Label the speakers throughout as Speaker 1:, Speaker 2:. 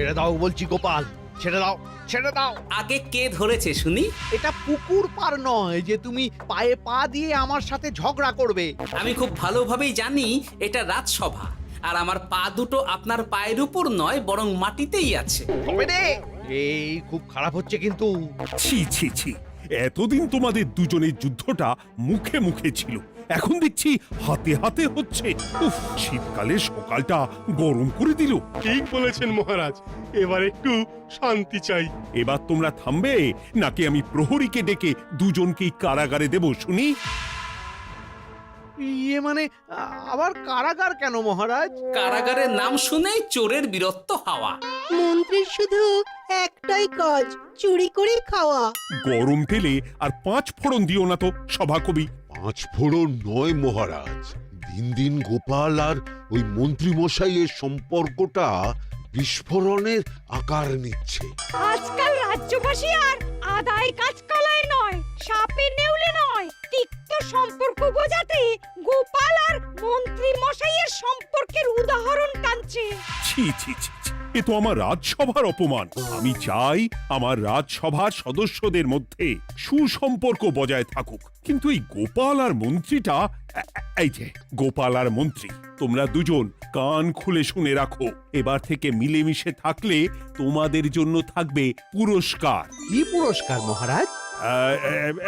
Speaker 1: ছেড়ে দাও বলছি গোপাল, ছেড়ে দাও, ছেড়ে দাও।
Speaker 2: আগে কে ধরেছে শুনি?
Speaker 1: এটা পুকুর পার নয় যে তুমি পায়ে পা দিয়ে আমার সাথে ঝগড়া করবে।
Speaker 2: আমি খুব ভালোভাবেই জানি এটা রাজসভা, আর আমার পা দুটো আপনার পায়ের উপর নয় বরং মাটিতেই আছে।
Speaker 1: তবে রে, এই খুব খারাপ হচ্ছে কিন্তু।
Speaker 3: ছি ছি ছি, এতদিন তোমাদের দুজনের যুদ্ধটা মুখে মুখে ছিল, এখন দেখছি হাতে হাতে হচ্ছে। উফ, শীতকালে সকালটা গরম করে দিল।
Speaker 4: ঠিক বলেছেন মহারাজ, এবার একটু শান্তি চাই।
Speaker 3: এবার তোমরা থামবে নাকি আমি প্রহরীকে ডেকে দুজনকেই কারাগারে দেব শুনি?
Speaker 1: ইয়ে মানে আবার কারাগার কেন মহারাজ?
Speaker 2: কারাগারের নাম শুনেই চোরের বীরত্ব হাওয়া।
Speaker 5: মন্ত্রীর শুধু একটাই কাজ, চুরি করে খাওয়া।
Speaker 3: গরম তেলে আর 5 ফোড়ন দিও না তো সভাকবি।
Speaker 6: 5 ফোড়ন নয় মহারাজ, দিন দিন গোপাল আর ওই মন্ত্রী মশাইয়ের সম্পর্কটা বিস্ফোরণের আকার নিচ্ছে।
Speaker 7: আজকাল রাজ্যবাসী আর আদায় কাজকালায় নয়, সাপে নেউলে নয়, তিক্ত সম্পর্ক বোঝাতে গোপাল আর মন্ত্রী মশাইয়ের সম্পর্কের উদাহরণ টানছে।
Speaker 3: ছি ছি ছি ছি, এ তো আমার রাজসভার অপমান। আমি চাই আমার রাজসভার সদস্যদের মধ্যে সুসম্পর্ক বজায় থাকুক, কিন্তু এই গোপাল আর মন্ত্রীটা, এই যে গোপাল আর মন্ত্রী, তোমরা দুজন কান খুলে শুনে রাখো, এবার থেকে মিলেমিশে থাকলে তোমাদের জন্য থাকবে পুরস্কার।
Speaker 1: কি পুরস্কার মহারাজ?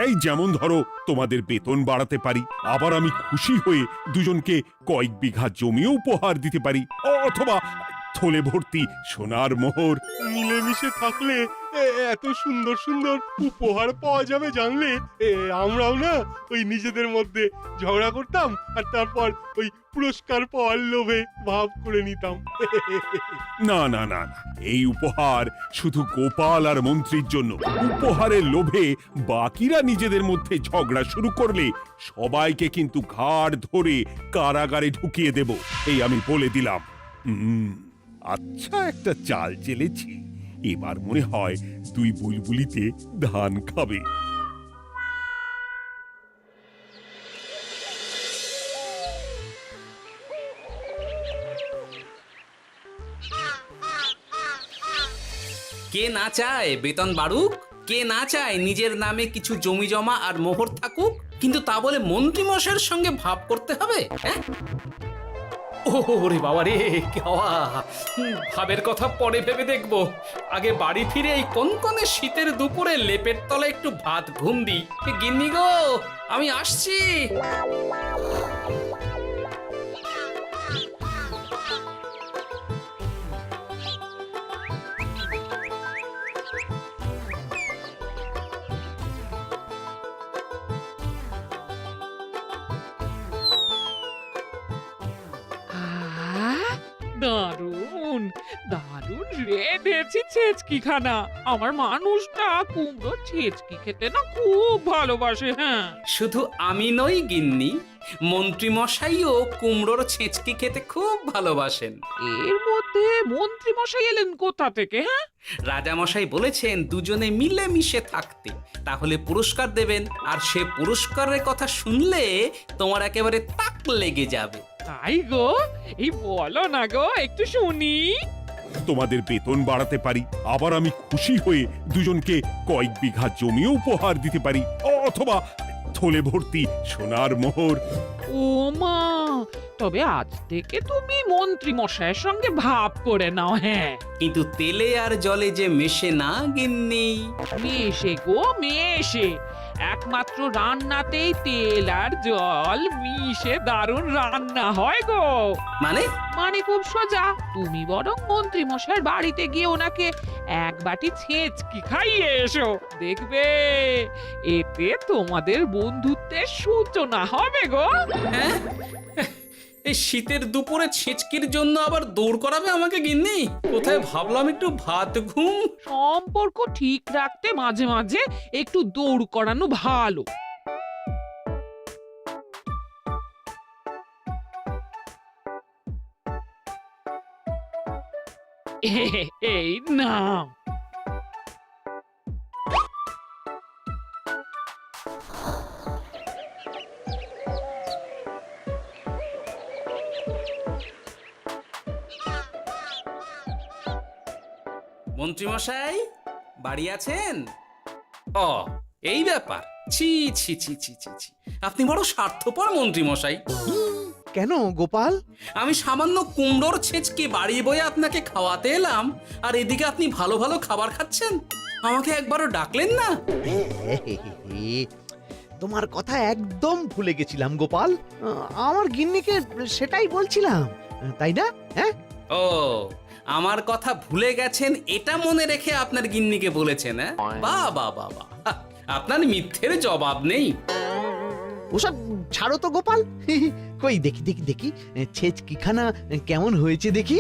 Speaker 3: এই যেমন ধরো, তোমাদের বেতন বাড়াতে পারি, আবার আমি খুশি হয়ে দুজনকে কয়েক বিঘা জমিও উপহার দিতে পারি, অথবা থলে ভর্তি সোনার মোহর।
Speaker 4: মিলেমিশে থাকলে এত সুন্দর সুন্দর উপহার পাওয়া যাবে জানলে আমরাও না ওই নিজেদের মধ্যে ঝগড়া করতাম আর তারপর ওই পুরস্কার পাওয়ার লোভে ভাব করে নিতাম।
Speaker 3: না না না না, এই উপহার শুধু গোপাল আর মন্ত্রীর জন্য। উপহারের লোভে বাকিরা নিজেদের মধ্যে ঝগড়া শুরু করলে সবাইকে কিন্তু ঘাড় ধরে কারাগারে ঢুকিয়ে দেব, এই আমি বলে দিলাম। আচ্ছা, একটা চাল চেলেছি, এবার মনে হয় দুই বুলবুলিতে ধান খাবে।
Speaker 2: কে না চায় বেতন বাড়ুক? কে না চায় নিজের নামে কিছু জমি জমা আর মোহর থাকুক? কিন্তু তা বলে মন্ত্রী মশাইয়ের সঙ্গে ভাব করতে হবে? হ্যাঁ, ওরে বাবা রে, কেওয়া ভাবের কথা পরে ভেবে দেখবো। আগে বাড়ি ফিরে এই কনকনে শীতের দুপুরে লেপের তলে একটু ভাত ঘুম দিই। গিন্নি গো, আমি আসছি।
Speaker 8: দারুণ দারুণ রেঁধেছি ছেচকি খানা। আমার মানুষটা কুমড়ো ছেচকি খেতে না খুব ভালোবাসে। হ্যাঁ,
Speaker 2: শুধু আমি নই গিন্নি, মন্ত্রী মশাইও কুমড়োর ছেঁচকি খেতে খুব ভালোবাসেন।
Speaker 8: এর মধ্যে মন্ত্রী মশাই এলেন কোথা থেকে? হ্যাঁ,
Speaker 2: রাজা মশাই বলেছেন দুজনে মিলে মিশে থাকতে, তাহলে পুরস্কার দেবেন, আর সে পুরস্কারের কথা শুনলে তোমার একেবারে তাক লেগে যাবে।
Speaker 8: তাই গো, এই বলো না গো, একটু শুনি।
Speaker 3: তোমাদের বেতন বাড়াতে পারি, আবার আমি খুশি হয়ে দুজনকে কয়েক বিঘা জমিও উপহার দিতে পারি, অথবা থলে ভর্তি সোনার মোহর।
Speaker 8: ও মা, তবে আজ থেকে তুমি মন্ত্রী মশাইয়ের সঙ্গে ভাব করে নাও। হ্যাঁ,
Speaker 2: কিন্তু তেলে আর জলে যে মেশে না গিন্নি।
Speaker 8: মেশে গো মেশে, একমাত্র রান্নাতেই তেল আর জল মিশে দারুণ রান্না হয় গো।
Speaker 2: মানে
Speaker 8: মানে খুব সোজা, তুমি বরং মন্ত্রী মশাইয়ের বাড়িতে গিয়ে ওনাকে এক বাটি ছেচকি খাইয়ে এসো, দেখবে এতে তোমাদের বন্ধুত্বের সূচনা হবে গো।
Speaker 2: হ্যাঁ, এই শীতের দুপুরে ছেচকির জন্য আবার দৌড় করাবে আমাকে গিন্নি? কোথায় ভাবলাম একটু ভাত ঘুম।
Speaker 8: সম্পর্ক ঠিক রাখতে মাঝে মাঝে একটু দৌড় করানো ভালো। এই নাও।
Speaker 2: মন্ত্রীমশাই বাড়ি আছেন? ও এই ব্যাপার, ছি ছি ছি ছি ছি ছি, আপনি বড় স্বার্থপর মন্ত্রীমশাই।
Speaker 1: কেন গোপাল?
Speaker 2: আমি সামান্য কুমড়োর ছেঁচকে বাড়ি বয়ে আপনাকে খাওয়াতে এলাম, আর এদিকে আপনি ভালো ভালো খাবার খাচ্ছেন, আমাকে একবারও ডাকলেন না।
Speaker 1: তোমার কথা একদম ভুলে গেছিলাম গোপাল। আমার গিন্নিকে সেটাই বলছিলাম, তাই না? হ্যাঁ,
Speaker 2: ও আমার কথা ভুলে গেছেন এটা মনে রেখে আপনার গিন্নিকে বলেছেন? হ্যাঁ, বাহ বাহ বাহ বাহ, আপনার মিথ্যের জবাব নেই।
Speaker 1: ওসব ছাড়ো তো গোপাল। কই দেখি দেখি দেখি ছেচকিখানা কেমন হয়েছে দেখি।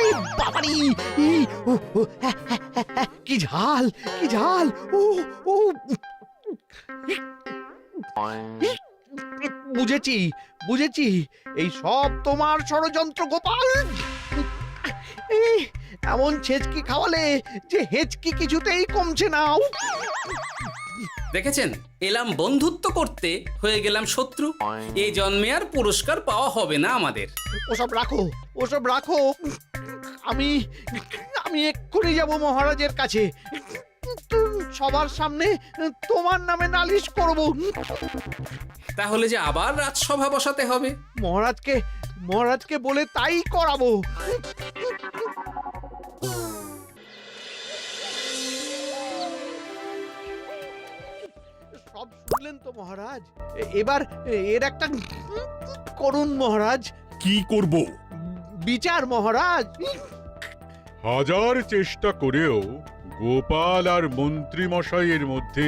Speaker 1: এ বাবারে! কি ঝাল, কি ঝাল! ও ও বুঝেছি বুঝেছি, এই সব তোমার ষড়যন্ত্র গোপাল। এই, এমন ছেচকি খাওয়ালে যে হেচকি কিছুতেই কমছে না।
Speaker 2: দেখেছেন, এলাম বন্ধুত্ব করতে, হয়ে গেলাম শত্রু। এই জন্মে আর পুরস্কার পাওয়া হবে না আমাদের।
Speaker 1: ওসব রাখো, ওসব রাখো। আমি আমি এক্ষুনি যাব মহারাজের কাছে, সবার সামনে তোমার নামে নালিশ করব।
Speaker 2: তাহলে যে আবার রাজসভা বসাতে হবে।
Speaker 1: মহারাজকে বলে তাই করাবো। সব শুনলেন তো মহারাজ? এবার এর একটা করুন মহারাজ।
Speaker 3: কি করব?
Speaker 1: বিচার মহারাজ।
Speaker 9: হাজার চেষ্টা করেও গোপাল আর মন্ত্রী মশাইয়ের মধ্যে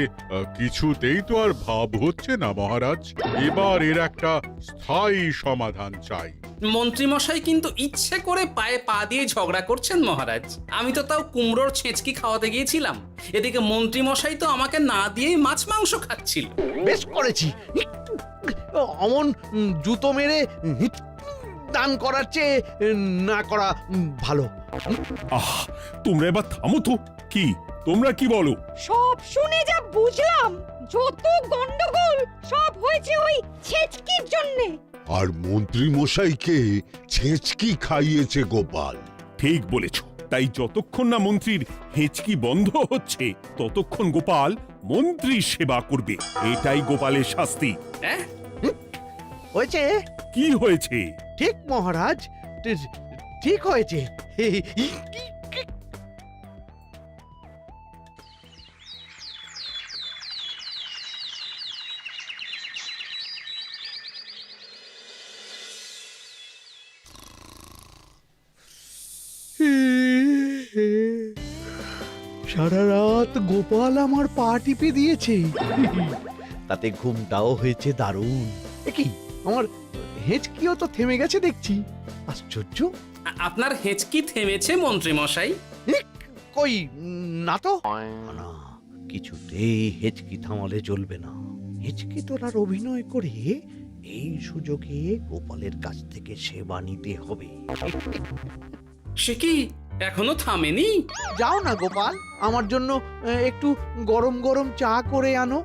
Speaker 9: কিছুতেই তো আর ভাব হচ্ছে না মহারাজ। এবার এর একটা স্থায়ী সমাধান চাই।
Speaker 2: মন্ত্রীমশাই কিন্তু ইচ্ছে করে পায়ে পা দিয়ে ঝগড়া করছেন মহারাজ। আমি তো তাও কুমড়োর ছেঁচকি খাওয়াতে গিয়েছিলাম, এদিকে মন্ত্রীমশাই তো আমাকে না দিয়েই মাছ মাংস খাচ্ছিল।
Speaker 1: বেশ করেছি, অমন জুতো মেরে দান করার চেয়ে না করা ভালো।
Speaker 3: আহ, তোমরা এবার থামো তো। কি তোমরা কি বলো?
Speaker 7: সব শুনে যা বুঝলাম, যত গন্ডগোল সব হয়েছে ওই ছেচকির জন্যে।
Speaker 6: আর মন্ত্রী মশাইকে ছেঁচকি খাইয়েছে গোপাল।
Speaker 3: ঠিক বলেছ। তাই যতক্ষণ না মন্ত্রীর হেঁচকি বন্ধ হচ্ছে ততক্ষণ গোপাল মন্ত্রীর সেবা করবে। এটাই গোপালের শাস্তি।
Speaker 2: হ্যাঁ,
Speaker 1: হয়েছে?
Speaker 3: কি হয়েছে?
Speaker 1: ঠিক মহারাজ, ঠিক হয়েছে। সারা রাত গোপাল আমার পা টিপে দিয়েছে, তাতে ঘুমটাও হয়েছে দারুণ। কি আমার হেঁচকিও তো থেমে গেছে দেখছি, আশ্চর্য।
Speaker 2: আপনার হেঁচকি থেমেছে মন্ত্রীমশাই?
Speaker 1: কই না তো। না, কিছুতেই হেঁচকি থামালে চলবে না। হেঁচকি তোলার অভিনয় করে এই সুযোগে গোপালের কাছ থেকে সেবা নিতে হবে।
Speaker 2: সে কি এখনো থামেনি?
Speaker 1: যাও না গোপাল, আমার জন্য একটু গরম গরম চা করে আনো।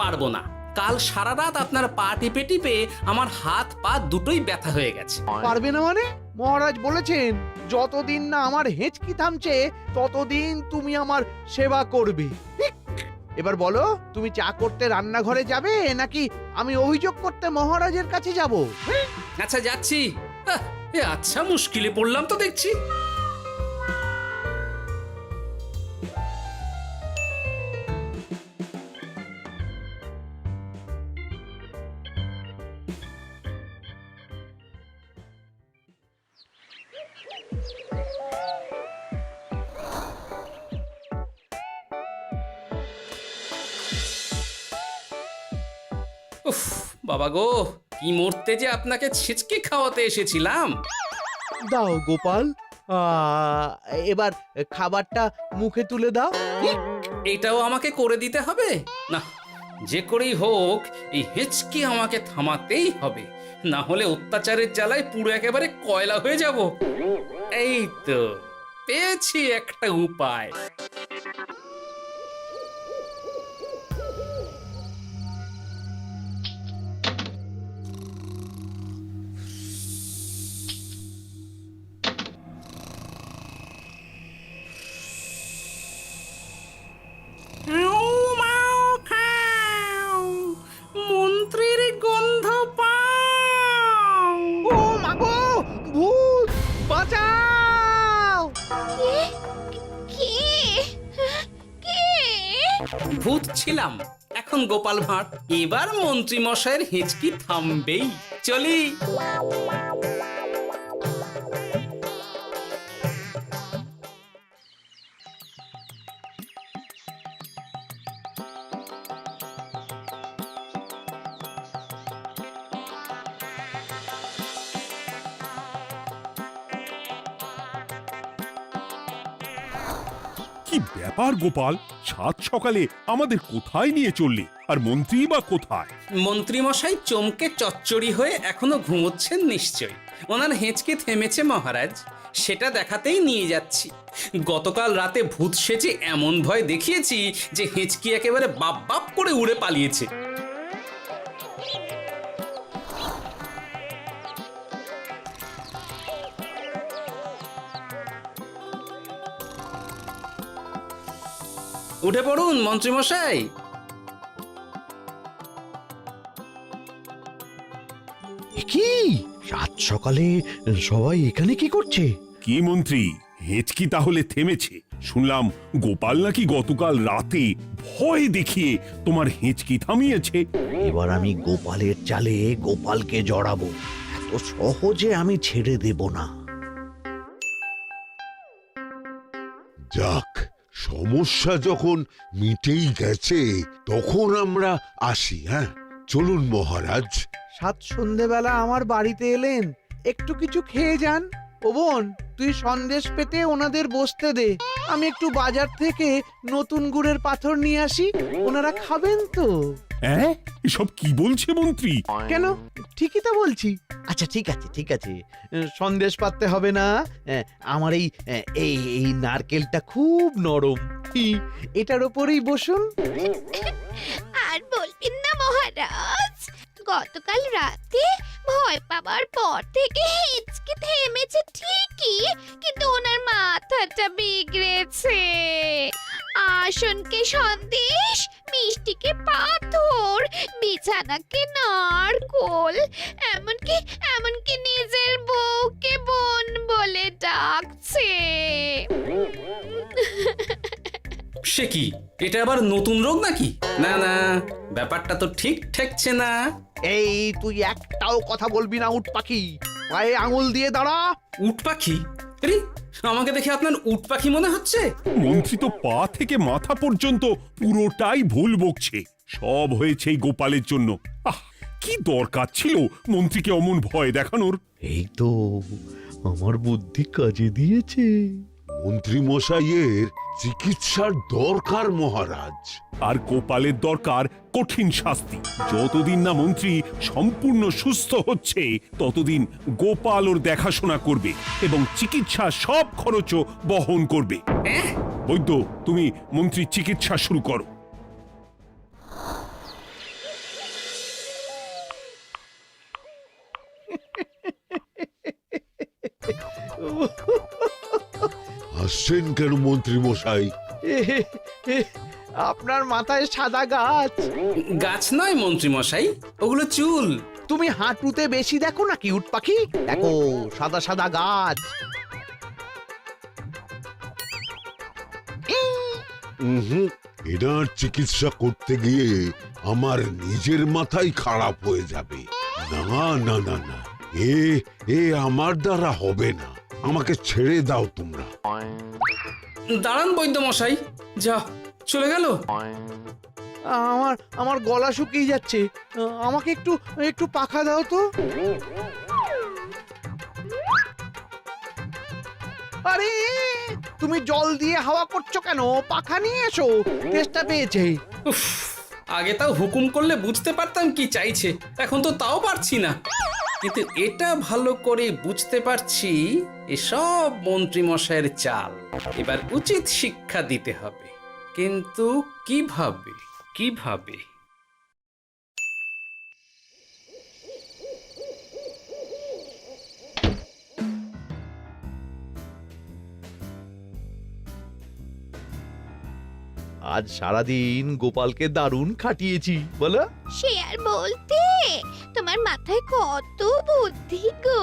Speaker 2: পারবো না, কাল সারা রাত আপনার পা টিপে টিপে আমার হাত পা দুটোই ব্যথা হয়ে গেছে।
Speaker 1: পারবে না মানে? মহারাজ বলেছেন যতদিন না আমার হেঁচকি থামছে ততদিন তুমি আমার সেবা করবে। এবার বলো, তুমি চা করতে রান্নাঘরে যাবে নাকি আমি অভিযোগ করতে মহারাজের কাছে যাব?
Speaker 2: আচ্ছা যাচ্ছি। আচ্ছা, মুশকিলে পড়লাম তো দেখছি। উফ বাবা গো, কি মরতে যে আপনাকে ছেচকে খাওয়াতে এসেছিলাম।
Speaker 1: দাও গোপাল, এবার খাবারটা মুখে তুলে দাও।
Speaker 2: এটাও আমাকে করে দিতে হবে? না, যে করেই হোক এই হেঁচকি আমাকে থামাতেই হবে, না হলে অত্যাচারের জ্বালায় পুরো একেবারে কয়লা হয়ে যাব। এই তো পেয়েছি একটা উপায়। ভূত ছিলাম, এখন গোপাল ভাঁড়। এবার মন্ত্রী মশাইয়ের হেঁচকি থামবেই। চলি।
Speaker 3: কি ব্যাপার গোপাল, সাত সকালে আমাদের কোথায় নিয়ে চললি? আর মন্ত্রী বা কোথায়?
Speaker 2: মন্ত্রী মশাই চমকে চচ্চড়ি হয়ে এখনো ঘুমোচ্ছেন নিশ্চয়ই। ওনার হেঁচকি থেমেছে মহারাজ, সেটা দেখাতেই নিয়ে যাচ্ছি। গতকাল রাতে ভূত সেজে এমন ভয় দেখিয়েছি যে হেঁচকি একেবারে বাপ বাপ করে উড়ে পালিয়েছে। উঠে পড়ুন মন্ত্রী মশাই।
Speaker 1: কি সাত সকালে সবাই এখানে কি করছে?
Speaker 3: কি মন্ত্রী, হেঁচকি তাহলে থেমেছে? শুনলাম গোপাল নাকি গতকাল রাতে ভয় দেখিয়ে তোমার হেঁচকি থামিয়েছে।
Speaker 1: এবার আমি গোপালের চালে গোপালকে জড়াবো, এত সহজে আমি ছেড়ে দেব না।
Speaker 6: যাক, সমস্যা যখন মিটেই গেছে তখন আমরা আসি। হ্যাঁ, চলুন মহারাজ।
Speaker 1: সাত সন্ধেবেলা আমার বাড়িতে এলেন, একটু কিছু খেয়ে যান। ও বোন, তুই সন্দেশ পেতে ওনাদের বসতে দে, আমি একটু বাজার থেকে নতুন গুড়ের পাথর নিয়ে আসি, ওনারা খাবেন তো।
Speaker 3: হ্যাঁ, এসব কি বলছে মন্ত্রী?
Speaker 1: কেন, ঠিকই তো বলছি। আচ্ছা ঠিক আছে ঠিক আছে, সন্দেশ পাততে হবে না। আমার এই এই এই নারকেলটা খুব নরম, এটার ওপরেই বসুন।
Speaker 7: আর বলবেন না মহারাজ, গতকাল রাতে ভয় পাবার পর থেকে হেঁচকি থেমেছে ঠিকই, কিন্তু ওনার মাথাটা বিগড়েছে। আসনকে সন্দেশ, মিষ্টিকে পাথর, বিছানাকে নারকোল, এমনকি এমনকি নিজের বউকে বোন বলে ডাকছে।
Speaker 2: সে কি, এটা আবার নতুন রোগ নাকি? না না, ব্যাপারটা তো ঠিক ঠেকছে না।
Speaker 1: এই তুই একটাও কথা বলবি না উট পাখি, পায়ে আঙুল দিয়ে দাঁড়া।
Speaker 2: উট পাখি? আরে, আমাকে দেখে আপনার উট পাখি মনে হচ্ছে?
Speaker 3: মন্ত্রী তো পা থেকে মাথা পর্যন্ত পুরোটাই ভুল বকছে। সব হয়েছে এই গোপালের জন্য। আহ, কি দরকার ছিল মন্ত্রীকে অমন ভয় দেখানোর?
Speaker 1: এই তো আমার বুদ্ধি কাজে দিয়েছে।
Speaker 6: মন্ত্রী মশাইয়ের চিকিৎসার দরকার মহারাজ।
Speaker 3: আর গোপালের দরকার কঠিন শাস্তি। যতদিন না মন্ত্রী সম্পূর্ণ সুস্থ হচ্ছে ততদিন গোপাল ওর দেখাশোনা করবে এবং চিকিৎসা সব খরচও বহন করবে। বৈদ্য, তুমি মন্ত্রীর চিকিৎসা শুরু করো।
Speaker 6: হাসছেন কেন মন্ত্রী মশাই?
Speaker 1: আপনার মাথায় সাদা গাছ।
Speaker 2: গাছ নয় মন্ত্রী মশাই, ওগুলো চুল।
Speaker 1: তুমি হাঁটুতে বেশি দেখো নাকি উট পাখি? দেখো সাদা সাদা গাছ।
Speaker 6: এনার চিকিৎসা করতে গিয়ে আমার নিজের মাথাই খারাপ হয়ে যাবে। না না না না, এ আমার দ্বারা হবে না। আমাকে ছেড়ে দাও তোমরা।
Speaker 2: দাঁড়ান বৈদ্য মশাই, যা চলে গেল।
Speaker 1: আমার আমার গলা শুকিয়ে যাচ্ছে, আমাকে একটু একটু পাখা দাও তো। আরে তুমি জল দিয়ে হাওয়া করছো কেন? পাখা নিয়ে এসো, তেষ্টা পেয়েছে।
Speaker 2: উফ, আগে তাও হুকুম করলে বুঝতে পারতাম কি চাইছে, এখন তো তাও পারছি না। কিন্তু এটা ভালো করে বুঝতে পারছি এসব মন্ত্রী মশাইয়ের চাল। এবার উচিত শিক্ষা দিতে হবে, কিন্তু কিভাবে কিভাবে?
Speaker 1: আজ সারাদিন গোপালকে দারুণ খাটিয়েছি বলো।
Speaker 7: সে আর বলতে, তোমার মাথায় কত বুদ্ধি গো।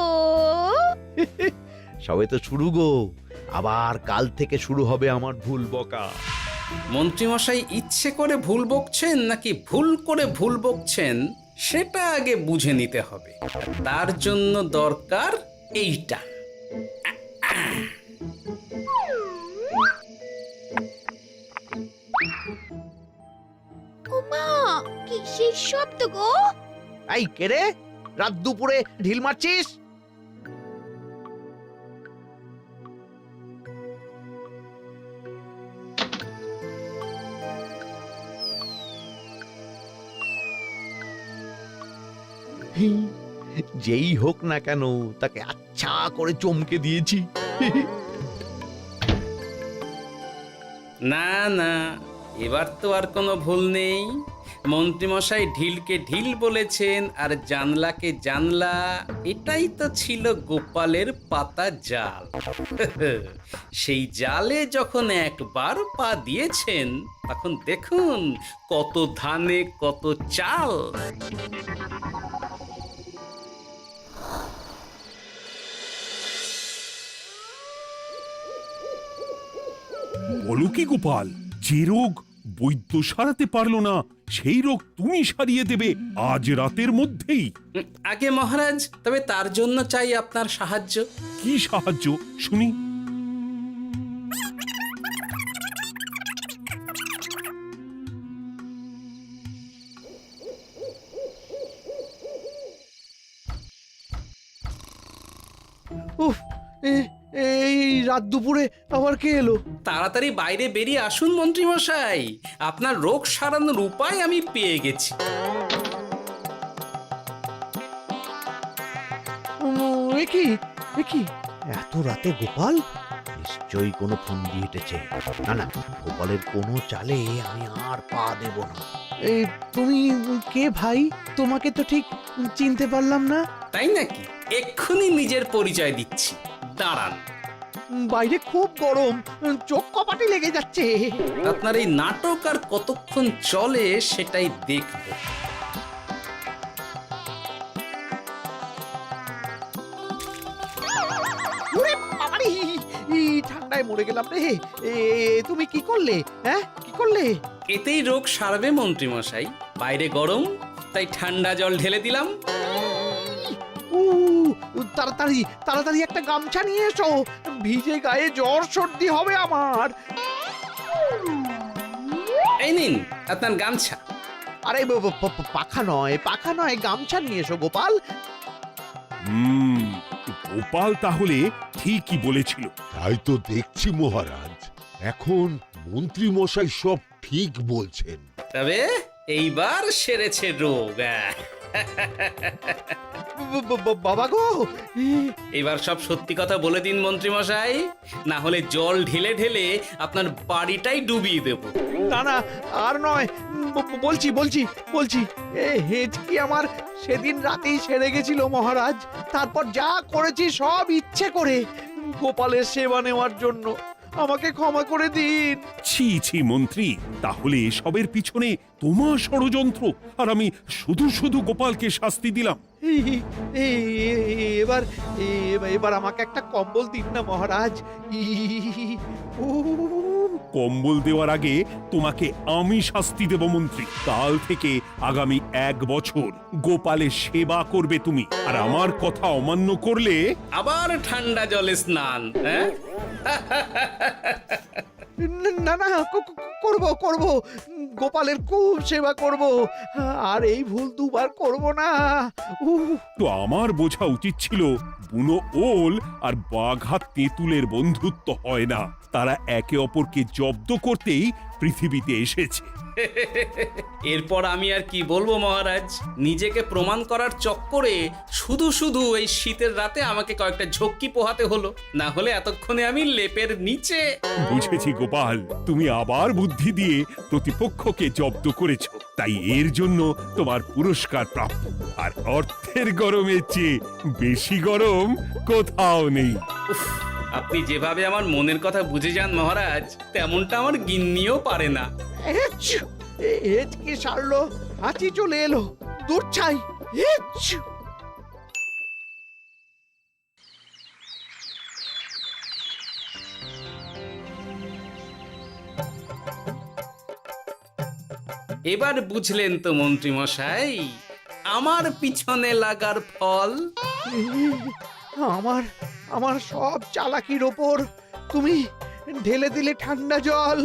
Speaker 1: সবে তো শুরু গো, আবার কাল থেকে শুরু হবে আমার ভুল বকা।
Speaker 2: মন্ত্রীমশাই ইচ্ছে করে ভুল বকছেন নাকি ভুল করে ভুল বকছেন সেটা আগে বুঝে নিতে হবে। আর তার জন্য দরকার এইটা।
Speaker 7: ওমা কিসের শব্দ গো?
Speaker 1: এই কে রে, রাত দুপুরে ঢিল মারছিস? যেই হোক না কেন তাকে আচ্ছা করে চমকে দিয়েছি।
Speaker 2: না না, এবার তো আর কোনো ভুল নেই। মন্ত্রীমশাই ঢিলকে ঢিল বলেছেন আর জানলাকে জানলা, এটাই তো ছিল গোপালের পাতা জাল। সেই জালে যখন একবার পা দিয়েছেন তখন দেখুন কত ধানে কত চাল।
Speaker 3: বলো কি গোপাল, যে রোগ বৈদ্য সারাতে পারলো না সেই রোগ তুমি সারিয়ে দেবে আজ রাতের মধ্যেই?
Speaker 2: আগে মহারাজ, তবে তার জন্য চাই আপনার সাহায্য।
Speaker 3: কি সাহায্য শুনি?
Speaker 1: উফ, এই রাত দুপুরে আবার কে এলো?
Speaker 2: তাড়াতাড়ি বাইরে বেরিয়ে আসুন মন্ত্রীমশাই, আপনার রোগ সারানোর উপায় আমি পেয়ে গেছি।
Speaker 1: এ কি এত রাতে গোপাল? নিশ্চয়ই কোনো ফন্দি হেঁটেছে। না না, গোপালের কোনো চালে আমি আর পা দেব না। এই তুমি কে ভাই? তোমাকে তো ঠিক চিনতে পারলাম না।
Speaker 2: তাই নাকি? এক্ষুনি নিজের পরিচয় দিচ্ছি, দাঁড়ান।
Speaker 1: বাইরে খুব গরম, চোখ কপাটি লেগে যাচ্ছে।
Speaker 2: আপনার এই নাটক আর কতক্ষণ চলে সেটাই দেখব।
Speaker 1: ওরে বাবারে, এই ঠান্ডায় মরে গেলাম রে। তুমি কি করলে? হ্যাঁ, কি করলে?
Speaker 2: এতেই রোগ সারবে মন্ত্রীমশাই। বাইরে গরম, তাই ঠান্ডা জল ঢেলে দিলাম।
Speaker 1: উ, তাড়াতাড়ি তাড়াতাড়ি একটা গামছা নিয়ে এসো, ভিজে গায়ে জ্বর সর্দি হবে আমার।
Speaker 2: এই নিন আপনার গামছা।
Speaker 1: আরে পাখা নয়, পাখা নয়, গামছা নিয়ে এসো গোপাল।
Speaker 3: গোপাল তাহলে ঠিকই বলেছিল।
Speaker 6: তাই তো দেখছি মহারাজ, এখন মন্ত্রী মশাই সব ঠিক বলছেন।
Speaker 2: তবে এইবার সেরেছে রোগ।
Speaker 1: বাবা গো,
Speaker 2: এবার সব সত্যি কথা বলে দিন মন্ত্রীমশাই, না হলে জল ঢেলে ঢেলে আপনার বাড়িটাই ডুবিয়ে দেব।
Speaker 1: না না, আর নয়, বলছি বলছি বলছি, হেঁচকি আমার সেদিন রাতেই সেরে গেছিল মহারাজ। তারপর যা করেছি সব ইচ্ছে করে, গোপালের সেবা নেওয়ার জন্য। আমাকে ক্ষমা করে দিন।
Speaker 3: ছি ছি মন্ত্রী, তাহলে এসবের পিছনে তোমার ষড়যন্ত্র, আর আমি শুধু শুধু গোপালকে শাস্তি দিলাম।
Speaker 1: এবার এবার আমাকে একটা কম্বল দিন না মহারাজ।
Speaker 3: কম্বল দেওয়ার আগে তোমাকে আমি শাস্তি দেব মন্ত্রী। কাল থেকে আগামী 1 বছর গোপালের সেবা করবে তুমি, আর আমার কথা অমান্য করলে
Speaker 2: আবার ঠান্ডা জলে স্নান। হ্যাঁ,
Speaker 1: না না, করব করব, গোপালের খুব সেবা করব, আর এই ভুল দুবার করব না।
Speaker 3: তো আমার বোঝা উচিত ছিল বুনো ওল আর বাঘা তেঁতুলের বন্ধুত্ব হয় না, তারা একে অপরকে জব্দ করতেই পৃথিবীতে এসেছে।
Speaker 2: এরপর আমি আর কি বলবো মহারাজ, নিজেকে প্রমাণ করার চক্করে শুধু শুধু এই শীতের রাতে আমাকে কয়েকটা ঝক্কি পোহাতে হলো, না হলে এতক্ষণে আমি লেপের নিচে।
Speaker 3: বুঝেছি গোপাল, তুমি আবার বুদ্ধি দিয়ে প্রতিপক্ষকে জব্দ করেছো, তাই এর জন্য তোমার পুরস্কার প্রাপ্ত। আর অর্থের গরমের চেয়ে বেশি গরম কোথাও নেই।
Speaker 2: উফ, আপনি যেভাবে আমার মনের কথা বুঝে যান মহারাজ, তেমনটা আমার গিন্নিও পারে না।
Speaker 1: হেঁচকি সারলো, হাঁচি চলে এলো, দূর চাই।
Speaker 2: এবার বুঝলেন তো মন্ত্রী মশাই আমার পিছনে লাগার ফল।
Speaker 1: আমার আমার সব চালাকির ওপর তুমি ঢেলে দিলে ঠান্ডা জল।